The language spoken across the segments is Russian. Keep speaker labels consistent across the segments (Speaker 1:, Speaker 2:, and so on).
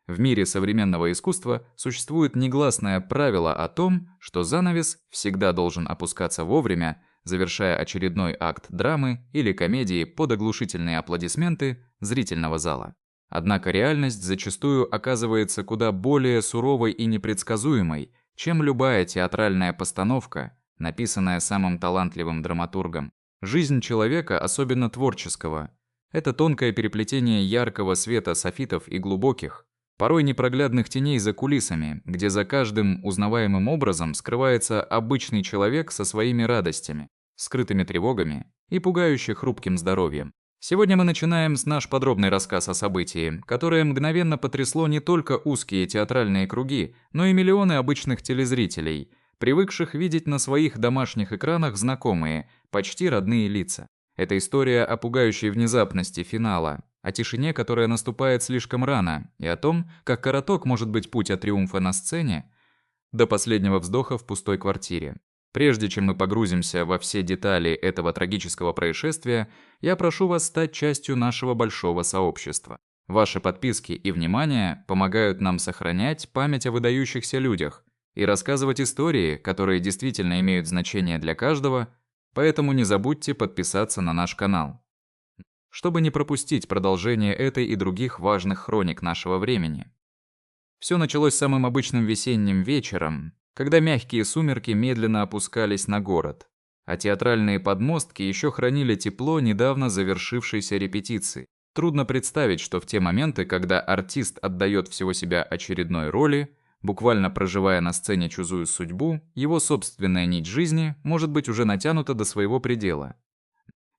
Speaker 1: В мире современного искусства существует негласное правило о том, что занавес всегда должен опускаться вовремя, завершая очередной акт драмы или комедии под оглушительные аплодисменты зрительного зала. Однако реальность зачастую оказывается куда более суровой и непредсказуемой, чем любая театральная постановка, написанная самым талантливым драматургом. Жизнь человека, особенно творческого, это тонкое переплетение яркого света софитов и глубоких, порой непроглядных теней за кулисами, где за каждым узнаваемым образом скрывается обычный человек со своими радостями, скрытыми тревогами и пугающе хрупким здоровьем. Сегодня мы начинаем наш подробный рассказ о событии, которое мгновенно потрясло не только узкие театральные круги, но и миллионы обычных телезрителей, привыкших видеть на своих домашних экранах знакомые, почти родные лица. Это история о пугающей внезапности финала, о тишине, которая наступает слишком рано, и о том, как короток может быть путь от триумфа на сцене до последнего вздоха в пустой квартире. Прежде чем мы погрузимся во все детали этого трагического происшествия, я прошу вас стать частью нашего большого сообщества. Ваши подписки и внимание помогают нам сохранять память о выдающихся людях и рассказывать истории, которые действительно имеют значение для каждого, поэтому не забудьте подписаться на наш канал, чтобы не пропустить продолжение этой и других важных хроник нашего времени. Все началось самым обычным весенним вечером, когда мягкие сумерки медленно опускались на город, а театральные подмостки еще хранили тепло недавно завершившейся репетиции. Трудно представить, что в те моменты, когда артист отдает всего себя очередной роли, буквально проживая на сцене чужую судьбу, его собственная нить жизни может быть уже натянута до своего предела.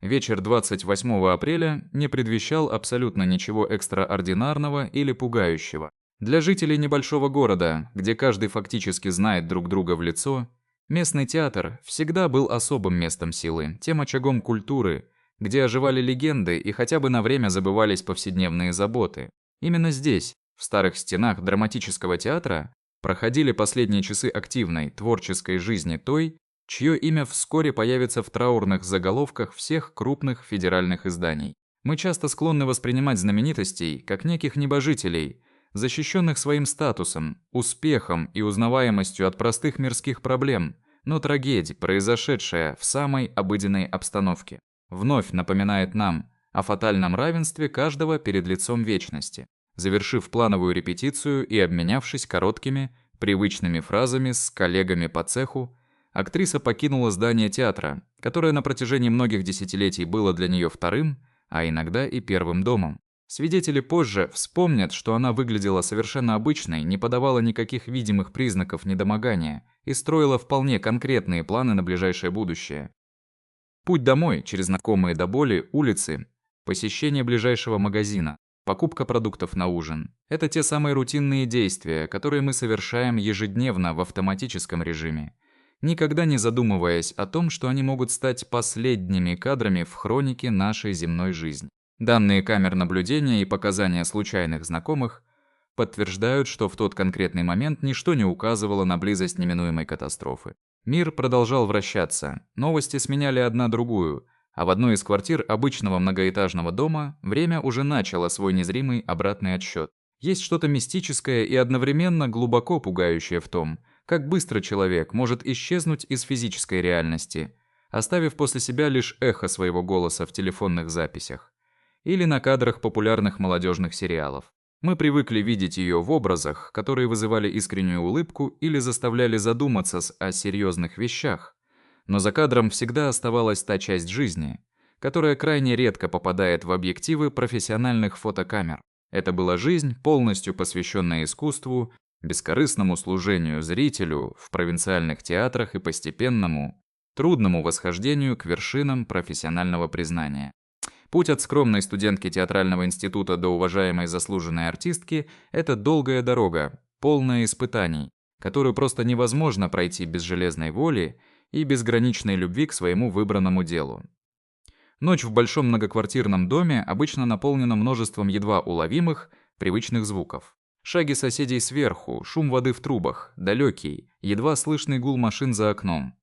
Speaker 1: Вечер 28 апреля не предвещал абсолютно ничего экстраординарного или пугающего. Для жителей небольшого города, где каждый фактически знает друг друга в лицо, местный театр всегда был особым местом силы, тем очагом культуры, где оживали легенды и хотя бы на время забывались повседневные заботы. Именно здесь, в старых стенах драматического театра, проходили последние часы активной, творческой жизни той, чье имя вскоре появится в траурных заголовках всех крупных федеральных изданий. Мы часто склонны воспринимать знаменитостей как неких небожителей, защищенных своим статусом, успехом и узнаваемостью от простых мирских проблем, но трагедия, произошедшая в самой обыденной обстановке, вновь напоминает нам о фатальном равенстве каждого перед лицом вечности. Завершив плановую репетицию и обменявшись короткими, привычными фразами с коллегами по цеху, актриса покинула здание театра, которое на протяжении многих десятилетий было для нее вторым, а иногда и первым домом. Свидетели позже вспомнят, что она выглядела совершенно обычной, не подавала никаких видимых признаков недомогания и строила вполне конкретные планы на ближайшее будущее. Путь домой через знакомые до боли улицы, посещение ближайшего магазина, покупка продуктов на ужин – это те самые рутинные действия, которые мы совершаем ежедневно в автоматическом режиме, никогда не задумываясь о том, что они могут стать последними кадрами в хронике нашей земной жизни. Данные камер наблюдения и показания случайных знакомых подтверждают, что в тот конкретный момент ничто не указывало на близость неминуемой катастрофы. Мир продолжал вращаться, новости сменяли одна другую, а в одной из квартир обычного многоэтажного дома время уже начало свой незримый обратный отсчет. Есть что-то мистическое и одновременно глубоко пугающее в том, как быстро человек может исчезнуть из физической реальности, оставив после себя лишь эхо своего голоса в телефонных записях или на кадрах популярных молодежных сериалов. Мы привыкли видеть ее в образах, которые вызывали искреннюю улыбку или заставляли задуматься о серьезных вещах. Но за кадром всегда оставалась та часть жизни, которая крайне редко попадает в объективы профессиональных фотокамер. Это была жизнь, полностью посвященная искусству, бескорыстному служению зрителю в провинциальных театрах и постепенному, трудному восхождению к вершинам профессионального признания. Путь от скромной студентки театрального института до уважаемой заслуженной артистки – это долгая дорога, полная испытаний, которую просто невозможно пройти без железной воли и безграничной любви к своему выбранному делу. Ночь в большом многоквартирном доме обычно наполнена множеством едва уловимых, привычных звуков. Шаги соседей сверху, шум воды в трубах, далекий, едва слышный гул машин за окном.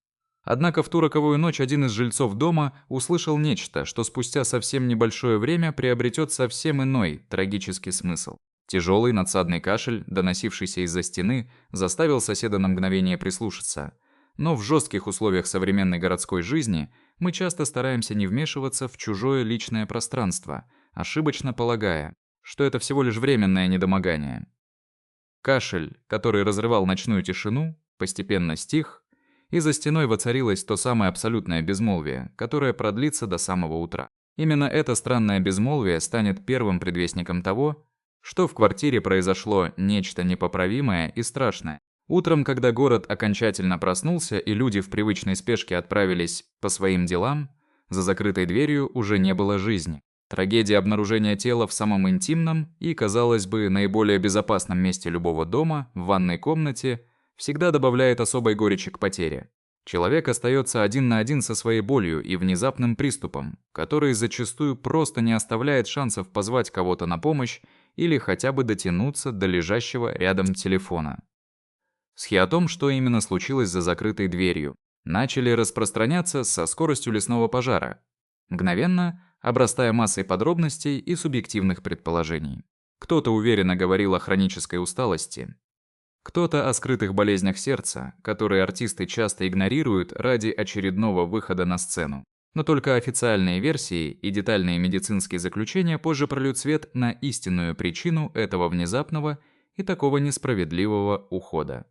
Speaker 1: Однако в ту роковую ночь один из жильцов дома услышал нечто, что спустя совсем небольшое время приобретет совсем иной трагический смысл. Тяжелый надсадный кашель, доносившийся из-за стены, заставил соседа на мгновение прислушаться. Но в жестких условиях современной городской жизни мы часто стараемся не вмешиваться в чужое личное пространство, ошибочно полагая, что это всего лишь временное недомогание. Кашель, который разрывал ночную тишину, постепенно стих, и за стеной воцарилось то самое абсолютное безмолвие, которое продлится до самого утра. Именно это странное безмолвие станет первым предвестником того, что в квартире произошло нечто непоправимое и страшное. Утром, когда город окончательно проснулся и люди в привычной спешке отправились по своим делам, за закрытой дверью уже не было жизни. Трагедия обнаружения тела в самом интимном и, казалось бы, наиболее безопасном месте любого дома, в ванной комнате, всегда добавляет особой горечи к потере. Человек остается один на один со своей болью и внезапным приступом, который зачастую просто не оставляет шансов позвать кого-то на помощь или хотя бы дотянуться до лежащего рядом телефона. Слухи о том, что именно случилось за закрытой дверью, начали распространяться со скоростью лесного пожара, мгновенно обрастая массой подробностей и субъективных предположений. Кто-то уверенно говорил о хронической усталости, кто-то о скрытых болезнях сердца, которые артисты часто игнорируют ради очередного выхода на сцену. Но только официальные версии и детальные медицинские заключения позже прольют свет на истинную причину этого внезапного и такого несправедливого ухода.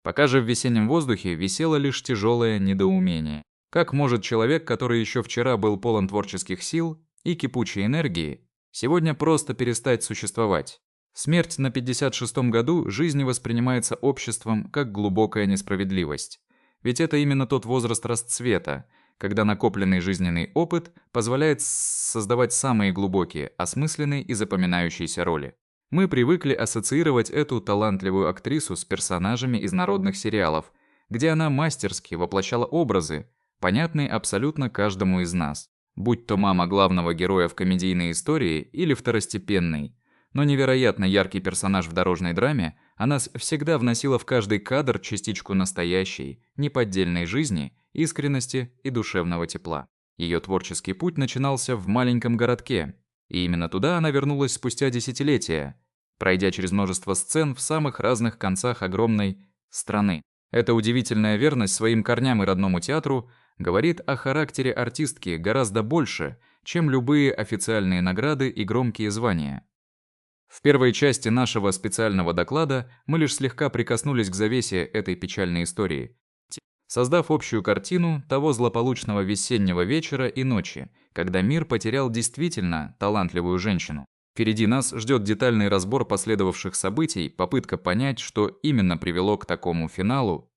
Speaker 1: Пока же в весеннем воздухе висело лишь тяжелое недоумение. Как может человек, который еще вчера был полон творческих сил и кипучей энергии, сегодня просто перестать существовать? Смерть на 56-м году жизни воспринимается обществом как глубокая несправедливость. Ведь это именно тот возраст расцвета, когда накопленный жизненный опыт позволяет создавать самые глубокие, осмысленные и запоминающиеся роли. Мы привыкли ассоциировать эту талантливую актрису с персонажами из народных сериалов, где она мастерски воплощала образы, понятные абсолютно каждому из нас, будь то мама главного героя в комедийной истории или второстепенный. Но невероятно яркий персонаж в дорожной драме, она всегда вносила в каждый кадр частичку настоящей, неподдельной жизни, искренности и душевного тепла. Ее творческий путь начинался в маленьком городке, и именно туда она вернулась спустя десятилетия, пройдя через множество сцен в самых разных концах огромной страны. Эта удивительная верность своим корням и родному театру говорит о характере артистки гораздо больше, чем любые официальные награды и громкие звания. В первой части нашего специального доклада мы лишь слегка прикоснулись к завесе этой печальной истории, создав общую картину того злополучного весеннего вечера и ночи, когда мир потерял действительно талантливую женщину. Впереди нас ждет детальный разбор последовавших событий, попытка понять, что именно привело к такому финалу,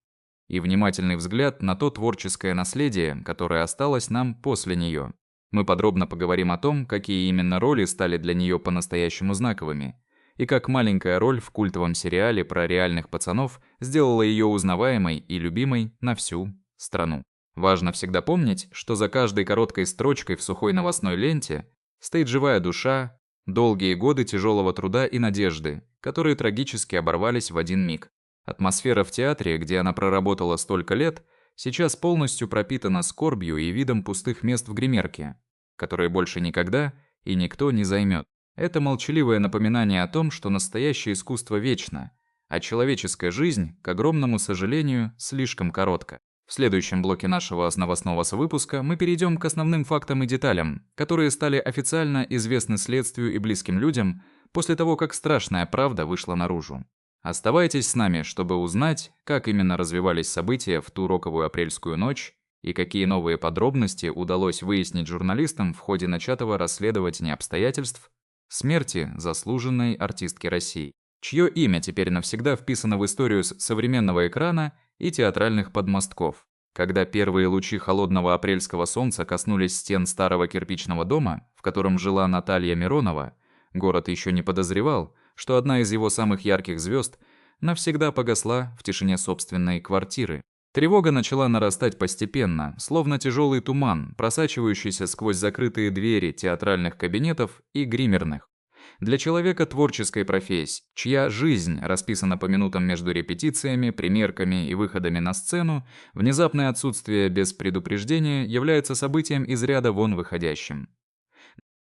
Speaker 1: и внимательный взгляд на то творческое наследие, которое осталось нам после нее. Мы подробно поговорим о том, какие именно роли стали для нее по-настоящему знаковыми, и как маленькая роль в культовом сериале про реальных пацанов сделала ее узнаваемой и любимой на всю страну. Важно всегда помнить, что за каждой короткой строчкой в сухой новостной ленте стоит живая душа, долгие годы тяжелого труда и надежды, которые трагически оборвались в один миг. Атмосфера в театре, где она проработала столько лет, сейчас полностью пропитана скорбью и видом пустых мест в гримерке, которые больше никогда и никто не займет. Это молчаливое напоминание о том, что настоящее искусство вечно, а человеческая жизнь, к огромному сожалению, слишком коротка. В следующем блоке нашего новостного выпуска мы перейдем к основным фактам и деталям, которые стали официально известны следствию и близким людям после того, как страшная правда вышла наружу. Оставайтесь с нами, чтобы узнать, как именно развивались события в ту роковую апрельскую ночь и какие новые подробности удалось выяснить журналистам в ходе начатого расследования обстоятельств смерти заслуженной артистки России, чье имя теперь навсегда вписано в историю современного экрана и театральных подмостков. Когда первые лучи холодного апрельского солнца коснулись стен старого кирпичного дома, в котором жила Наталья Миронова, город еще не подозревал, что одна из его самых ярких звезд навсегда погасла в тишине собственной квартиры. Тревога начала нарастать постепенно, словно тяжелый туман, просачивающийся сквозь закрытые двери театральных кабинетов и гримерных. Для человека творческой профессии, чья жизнь расписана по минутам между репетициями, примерками и выходами на сцену, внезапное отсутствие без предупреждения является событием из ряда вон выходящим.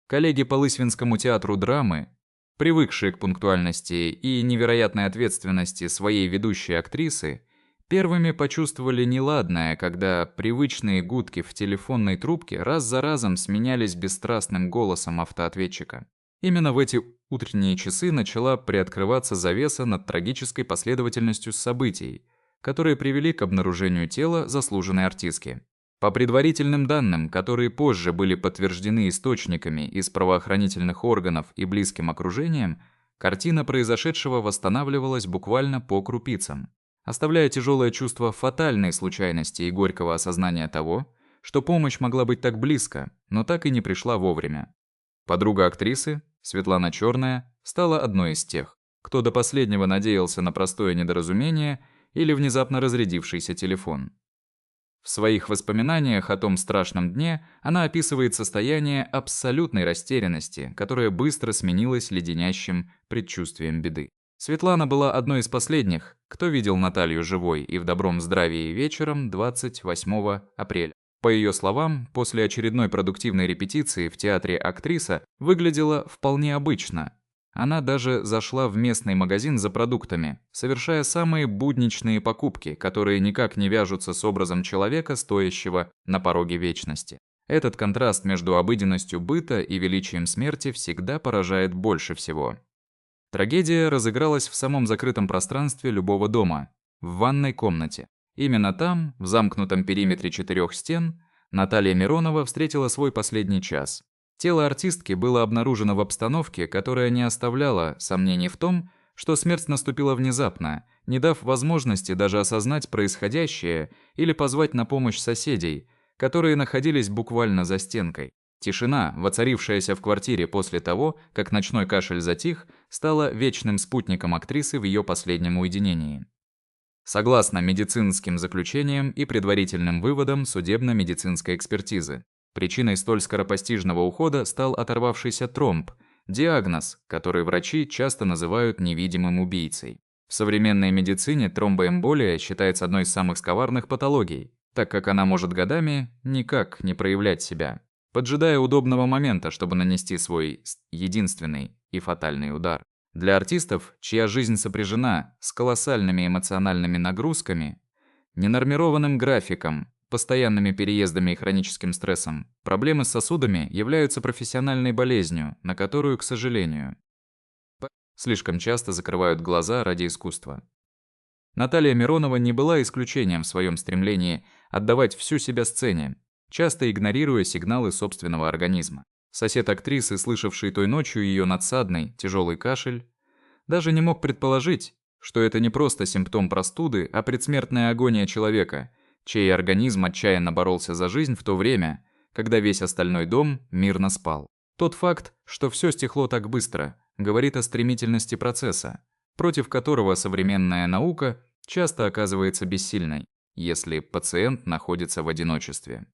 Speaker 1: Коллеги по Лысвинскому театру драмы Привыкшие к пунктуальности и невероятной ответственности своей ведущей актрисы, первыми почувствовали неладное, когда привычные гудки в телефонной трубке раз за разом сменялись бесстрастным голосом автоответчика. Именно в эти утренние часы начала приоткрываться завеса над трагической последовательностью событий, которые привели к обнаружению тела заслуженной артистки. По предварительным данным, которые позже были подтверждены источниками из правоохранительных органов и близким окружением, картина произошедшего восстанавливалась буквально по крупицам, оставляя тяжелое чувство фатальной случайности и горького осознания того, что помощь могла быть так близко, но так и не пришла вовремя. Подруга актрисы, Светлана Черная, стала одной из тех, кто до последнего надеялся на простое недоразумение или внезапно разрядившийся телефон. В своих воспоминаниях о том страшном дне она описывает состояние абсолютной растерянности, которое быстро сменилось леденящим предчувствием беды. Светлана была одной из последних, кто видел Наталью живой и в добром здравии вечером 28 апреля. По ее словам, после очередной продуктивной репетиции в театре актриса выглядела вполне обычно. Она даже зашла в местный магазин за продуктами, совершая самые будничные покупки, которые никак не вяжутся с образом человека, стоящего на пороге вечности. Этот контраст между обыденностью быта и величием смерти всегда поражает больше всего. Трагедия разыгралась в самом закрытом пространстве любого дома, в ванной комнате. Именно там, в замкнутом периметре 4 стен, Наталья Миронова встретила свой последний час. Тело артистки было обнаружено в обстановке, которая не оставляла сомнений в том, что смерть наступила внезапно, не дав возможности даже осознать происходящее или позвать на помощь соседей, которые находились буквально за стенкой. Тишина, воцарившаяся в квартире после того, как ночной кашель затих, стала вечным спутником актрисы в ее последнем уединении. Согласно медицинским заключениям и предварительным выводам судебно-медицинской экспертизы, причиной столь скоропостижного ухода стал оторвавшийся тромб, диагноз, который врачи часто называют невидимым убийцей. В современной медицине тромбоэмболия считается одной из самых коварных патологий, так как она может годами никак не проявлять себя, поджидая удобного момента, чтобы нанести свой единственный и фатальный удар. Для артистов, чья жизнь сопряжена с колоссальными эмоциональными нагрузками, ненормированным графиком, постоянными переездами и хроническим стрессом, проблемы с сосудами являются профессиональной болезнью, на которую, к сожалению, слишком часто закрывают глаза ради искусства. Наталья Миронова не была исключением в своем стремлении отдавать всю себя сцене, часто игнорируя сигналы собственного организма. Сосед актрисы, слышавший той ночью ее надсадный, тяжелый кашель, даже не мог предположить, что это не просто симптом простуды, а предсмертная агония человека, чей организм отчаянно боролся за жизнь в то время, когда весь остальной дом мирно спал. Тот факт, что все стихло так быстро, говорит о стремительности процесса, против которого современная наука часто оказывается бессильной, если пациент находится в одиночестве.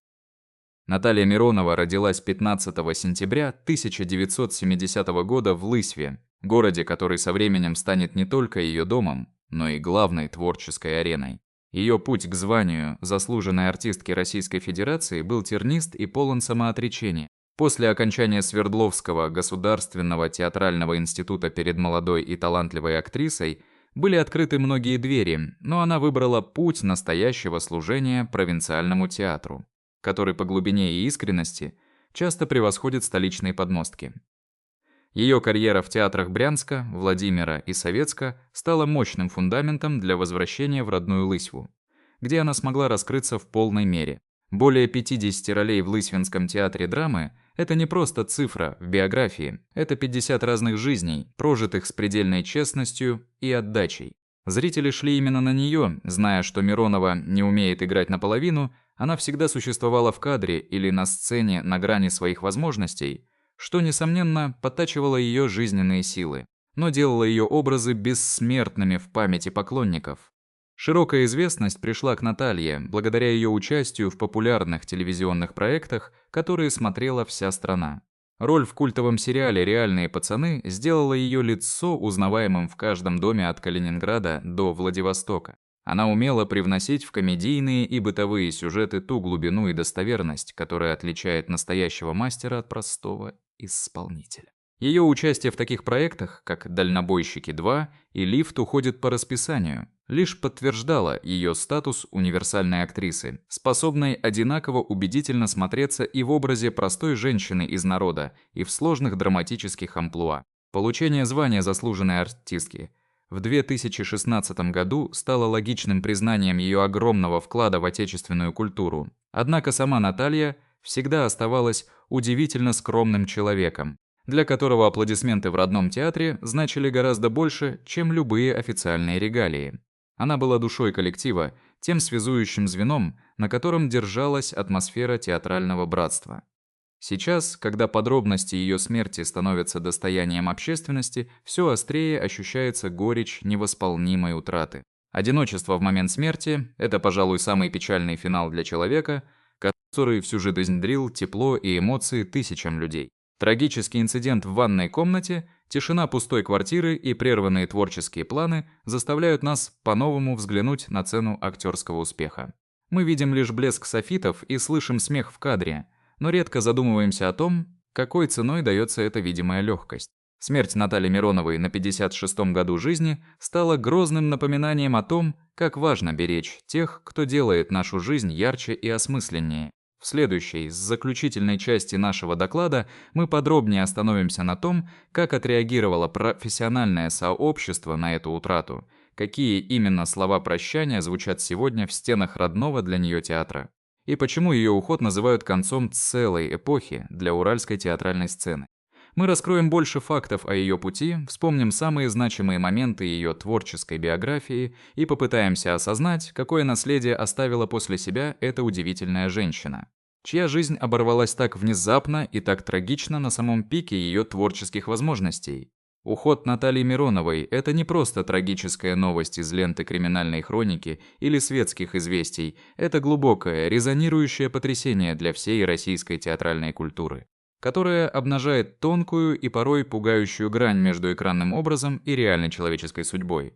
Speaker 1: Наталья Миронова родилась 15 сентября 1970 года в Лысьве, городе, который со временем станет не только ее домом, но и главной творческой ареной. Ее путь к званию заслуженной артистки Российской Федерации был тернист и полон самоотречения. После окончания Свердловского государственного театрального института перед молодой и талантливой актрисой были открыты многие двери, но она выбрала путь настоящего служения провинциальному театру, который по глубине и искренности часто превосходит столичные подмостки. Ее карьера в театрах Брянска, Владимира и Советска стала мощным фундаментом для возвращения в родную Лысьву, где она смогла раскрыться в полной мере. Более 50 ролей в Лысьвинском театре драмы – это не просто цифра в биографии, это 50 разных жизней, прожитых с предельной честностью и отдачей. Зрители шли именно на нее, зная, что Миронова не умеет играть наполовину, она всегда существовала в кадре или на сцене на грани своих возможностей, что, несомненно, подтачивало ее жизненные силы, но делало ее образы бессмертными в памяти поклонников. Широкая известность пришла к Наталье благодаря ее участию в популярных телевизионных проектах, которые смотрела вся страна. Роль в культовом сериале «Реальные пацаны» сделала ее лицо узнаваемым в каждом доме от Калининграда до Владивостока. Она умела привносить в комедийные и бытовые сюжеты ту глубину и достоверность, которая отличает настоящего мастера от простого исполнителя. Ее участие в таких проектах, как «Дальнобойщики 2» и «Лифт» уходит по расписанию, лишь подтверждало ее статус универсальной актрисы, способной одинаково убедительно смотреться и в образе простой женщины из народа, и в сложных драматических амплуа. Получение звания заслуженной артистки в 2016 году стало логичным признанием ее огромного вклада в отечественную культуру. Однако сама Наталья всегда оставалась удивительно скромным человеком, для которого аплодисменты в родном театре значили гораздо больше, чем любые официальные регалии. Она была душой коллектива, тем связующим звеном, на котором держалась атмосфера театрального братства. Сейчас, когда подробности ее смерти становятся достоянием общественности, все острее ощущается горечь невосполнимой утраты. Одиночество в момент смерти – это, пожалуй, самый печальный финал для человека, который всю жизнь дарил тепло и эмоции тысячам людей. Трагический инцидент в ванной комнате, тишина пустой квартиры и прерванные творческие планы заставляют нас по-новому взглянуть на цену актерского успеха. Мы видим лишь блеск софитов и слышим смех в кадре, но редко задумываемся о том, какой ценой дается эта видимая легкость. Смерть Натальи Мироновой на 56-м году жизни стала грозным напоминанием о том, как важно беречь тех, кто делает нашу жизнь ярче и осмысленнее. В следующей, заключительной части нашего доклада мы подробнее остановимся на том, как отреагировало профессиональное сообщество на эту утрату, какие именно слова прощания звучат сегодня в стенах родного для нее театра, и почему ее уход называют концом целой эпохи для уральской театральной сцены. Мы раскроем больше фактов о ее пути, вспомним самые значимые моменты ее творческой биографии и попытаемся осознать, какое наследие оставила после себя эта удивительная женщина, чья жизнь оборвалась так внезапно и так трагично на самом пике ее творческих возможностей. Уход Натальи Мироновой – это не просто трагическая новость из ленты криминальной хроники или светских известий, это глубокое, резонирующее потрясение для всей российской театральной культуры, которая обнажает тонкую и порой пугающую грань между экранным образом и реальной человеческой судьбой.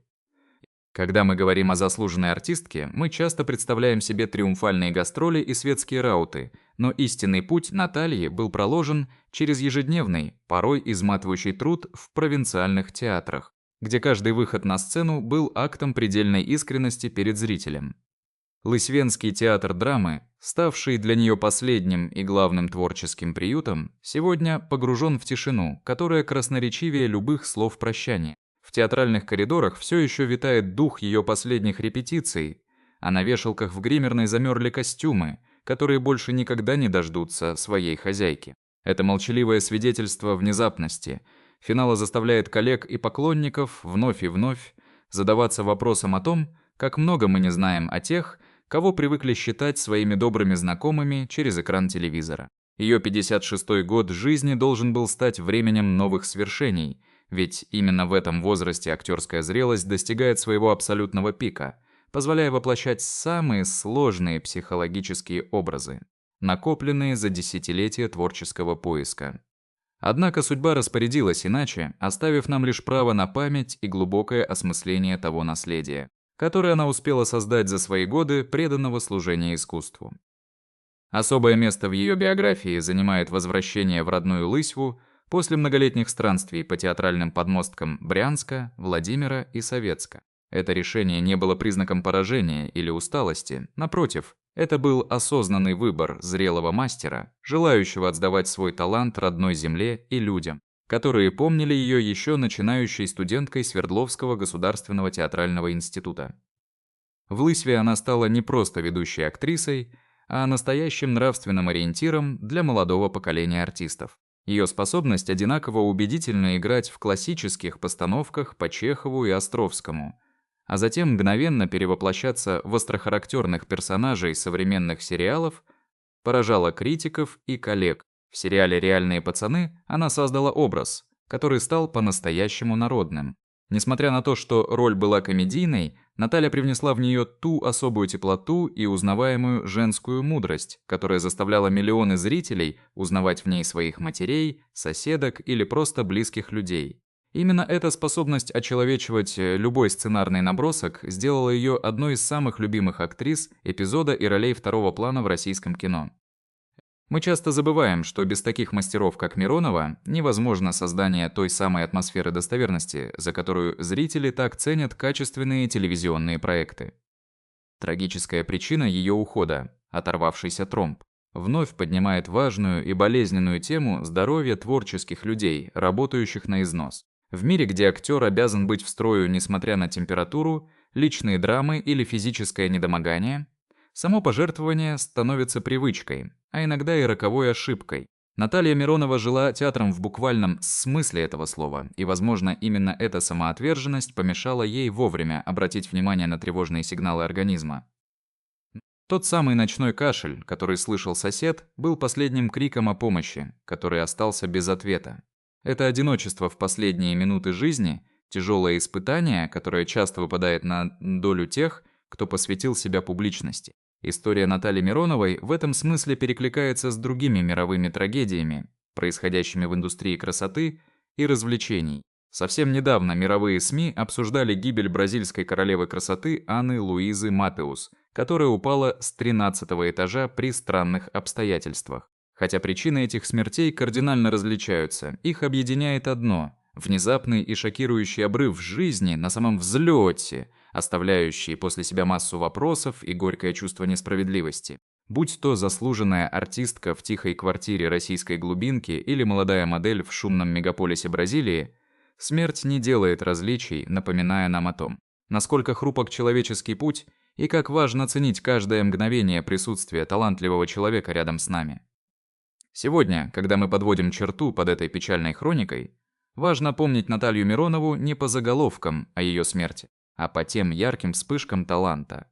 Speaker 1: Когда мы говорим о заслуженной артистке, мы часто представляем себе триумфальные гастроли и светские рауты, но истинный путь Натальи был проложен через ежедневный, порой изматывающий труд в провинциальных театрах, где каждый выход на сцену был актом предельной искренности перед зрителем. Лысьвенский театр драмы, ставший для нее последним и главным творческим приютом, сегодня погружен в тишину, которая красноречивее любых слов прощания. В театральных коридорах все еще витает дух ее последних репетиций, а на вешалках в гримерной замерли костюмы, которые больше никогда не дождутся своей хозяйки. Это молчаливое свидетельство внезапности. Финала заставляет коллег и поклонников вновь и вновь задаваться вопросом о том, как много мы не знаем о тех, кого привыкли считать своими добрыми знакомыми через экран телевизора. Ее 56-й год жизни должен был стать временем новых свершений, ведь именно в этом возрасте актерская зрелость достигает своего абсолютного пика, позволяя воплощать самые сложные психологические образы, накопленные за десятилетия творческого поиска. Однако судьба распорядилась иначе, оставив нам лишь право на память и глубокое осмысление того наследия, которое она успела создать за свои годы преданного служения искусству. Особое место в ее биографии занимает возвращение в родную Лысьву после многолетних странствий по театральным подмосткам Брянска, Владимира и Советска. Это решение не было признаком поражения или усталости, напротив, это был осознанный выбор зрелого мастера, желающего отдавать свой талант родной земле и людям, которые помнили ее еще начинающей студенткой Свердловского государственного театрального института. В Лысьве она стала не просто ведущей актрисой, а настоящим нравственным ориентиром для молодого поколения артистов. Ее способность одинаково убедительно играть в классических постановках по Чехову и Островскому, а затем мгновенно перевоплощаться в острохарактерных персонажей современных сериалов, поражала критиков и коллег. В сериале «Реальные пацаны» она создала образ, который стал по-настоящему народным. Несмотря на то, что роль была комедийной, Наталья привнесла в нее ту особую теплоту и узнаваемую женскую мудрость, которая заставляла миллионы зрителей узнавать в ней своих матерей, соседок или просто близких людей. Именно эта способность очеловечивать любой сценарный набросок сделала ее одной из самых любимых актрис эпизода и ролей второго плана в российском кино. Мы часто забываем, что без таких мастеров, как Миронова, невозможно создание той самой атмосферы достоверности, за которую зрители так ценят качественные телевизионные проекты. Трагическая причина ее ухода – оторвавшийся тромб – вновь поднимает важную и болезненную тему здоровья творческих людей, работающих на износ. В мире, где актер обязан быть в строю несмотря на температуру, личные драмы или физическое недомогание, само пожертвование становится привычкой, а иногда и роковой ошибкой. Наталья Миронова жила театром в буквальном смысле этого слова, и, возможно, именно эта самоотверженность помешала ей вовремя обратить внимание на тревожные сигналы организма. Тот самый ночной кашель, который слышал сосед, был последним криком о помощи, который остался без ответа. Это одиночество в последние минуты жизни, тяжелое испытание, которое часто выпадает на долю тех, кто посвятил себя публичности. История Натальи Мироновой в этом смысле перекликается с другими мировыми трагедиями, происходящими в индустрии красоты и развлечений. Совсем недавно мировые СМИ обсуждали гибель бразильской королевы красоты Анны Луизы Матеус, которая упала с 13-го этажа при странных обстоятельствах. Хотя причины этих смертей кардинально различаются, их объединяет одно – внезапный и шокирующий обрыв жизни на самом взлете, оставляющий после себя массу вопросов и горькое чувство несправедливости. Будь то заслуженная артистка в тихой квартире российской глубинки или молодая модель в шумном мегаполисе Бразилии, смерть не делает различий, напоминая нам о том, насколько хрупок человеческий путь и как важно ценить каждое мгновение присутствия талантливого человека рядом с нами. Сегодня, когда мы подводим черту под этой печальной хроникой, важно помнить Наталью Миронову не по заголовкам о ее смерти, а по тем ярким вспышкам таланта,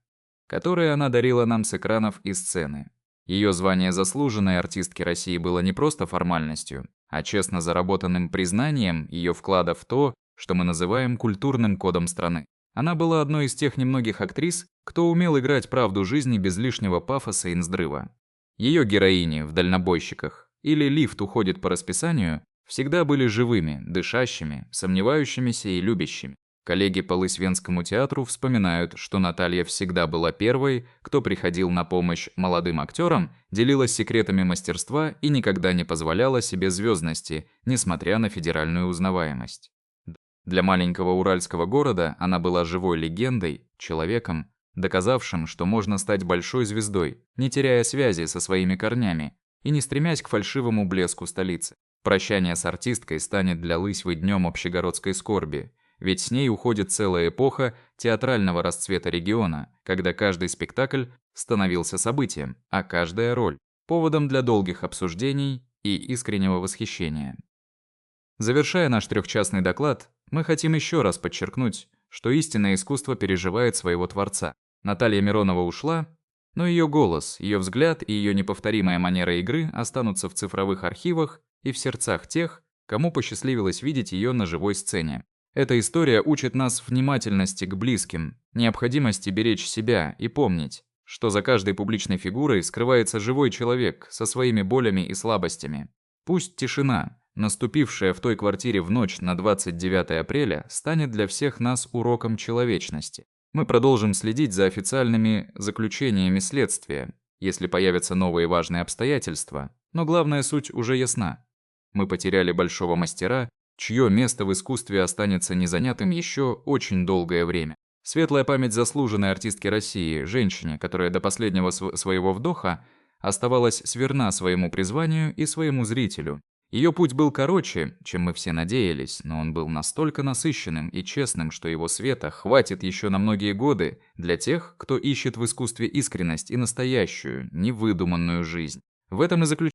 Speaker 1: которые она дарила нам с экранов и сцены. Ее звание заслуженной артистки России было не просто формальностью, а честно заработанным признанием ее вклада в то, что мы называем культурным кодом страны. Она была одной из тех немногих актрис, кто умел играть правду жизни без лишнего пафоса и нздрыва. Ее героини в «Дальнобойщиках» или «Лифт уходит по расписанию» всегда были живыми, дышащими, сомневающимися и любящими. Коллеги по Лысвенскому театру вспоминают, что Наталья всегда была первой, кто приходил на помощь молодым актерам, делилась секретами мастерства и никогда не позволяла себе звездности, несмотря на федеральную узнаваемость. Для маленького уральского города она была живой легендой, человеком, доказавшим, что можно стать большой звездой, не теряя связи со своими корнями и не стремясь к фальшивому блеску столицы. Прощание с артисткой станет для Лысьвы днем общегородской скорби, ведь с ней уходит целая эпоха театрального расцвета региона, когда каждый спектакль становился событием, а каждая роль – поводом для долгих обсуждений и искреннего восхищения. Завершая наш трехчастный доклад, мы хотим еще раз подчеркнуть, что истинное искусство переживает своего творца. Наталья Миронова ушла, но ее голос, ее взгляд и ее неповторимая манера игры останутся в цифровых архивах и в сердцах тех, кому посчастливилось видеть ее на живой сцене. Эта история учит нас внимательности к близким, необходимости беречь себя и помнить, что за каждой публичной фигурой скрывается живой человек со своими болями и слабостями. Пусть тишина, наступившая в той квартире в ночь на 29 апреля, станет для всех нас уроком человечности. Мы продолжим следить за официальными заключениями следствия, если появятся новые важные обстоятельства, но главная суть уже ясна. Мы потеряли большого мастера, чье место в искусстве останется незанятым еще очень долгое время. Светлая память заслуженной артистки России, женщине, которая до последнего своего вдоха оставалась сверна своему призванию и своему зрителю. Ее путь был короче, чем мы все надеялись, но он был настолько насыщенным и честным, что его света хватит еще на многие годы для тех, кто ищет в искусстве искренность и настоящую, невыдуманную жизнь. В этом и заключается